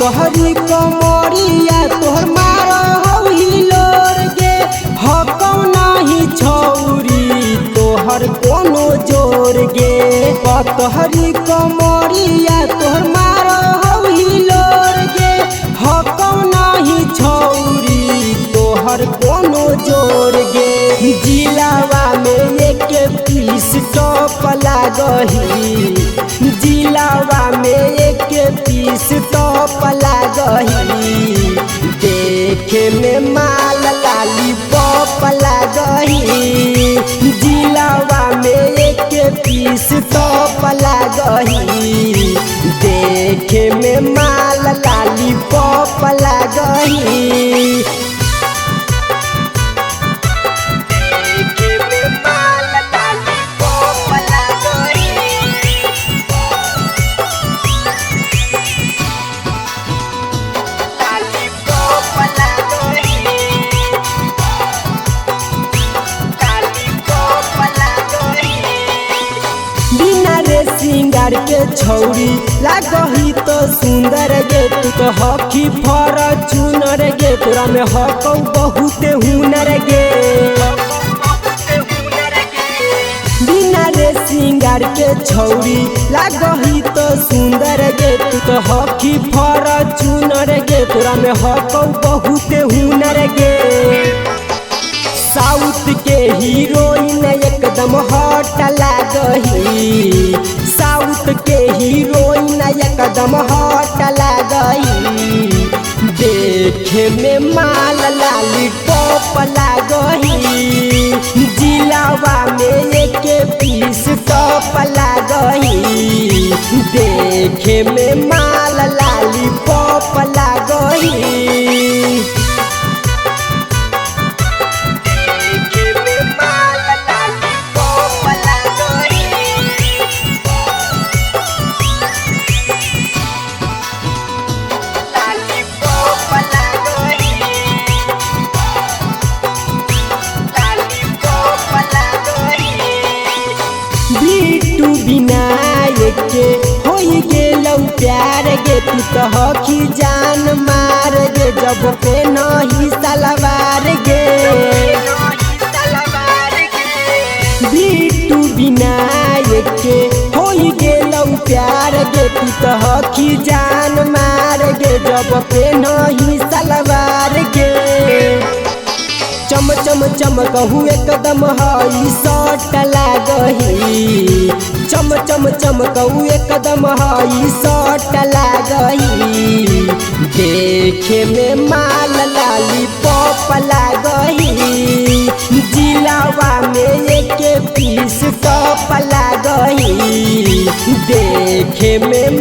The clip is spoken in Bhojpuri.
पतहरी कमरिया तोहर मारो हिलोर गे हकौ नाही छौरी तोहर कोनो जोर गे पतहरी कमरिया तोहर मारो हिलोर गे हकौ नाही छौरी तोहर कोनो जोर गे जिलावा में एक पीस टॉप लागही जिलावा में एक पीस टॉप लागही देखे में माल लाली पॉप लागही जिलावा में एक पीस टॉप लागही देखे में माल लाली पॉप लागही सिंगार के छौरी लागही तो सुंदर गे तू तो हकी फॉर्च्यूनर गे तोरा में हकौ बहुत हुनर गे बिना रे सिंगार के छौरी लागही तो सुंदर गे तू तो हकी फॉर्च्यूनर गे तोरा में हकौ बहुत हुनर गे साउथ के हीरोइन एकदम हॉट लागही साउथ के हीरोइन एकदम हॉट लागही देखे में माल लाली टॉप लागही जिलावा में एक पीस टॉप लागही देखे में माल लाली पॉप लागही विनायक के होई गेलौ प्यार गे तू तो हकी जान मार गे जब पे नहीं सलवार गे बिट्टू विनायक के होई गेलौ प्यार गे तू तो हकी जान मार गे जब पे नहीं सलवार गे चम चम चमकहु एकदम हई सट लागही चम चम चमकहु एकदम हई सट लागही देखे में माल लाली पॉप लागही जिलावा में एक पीस टॉप लागही देखे में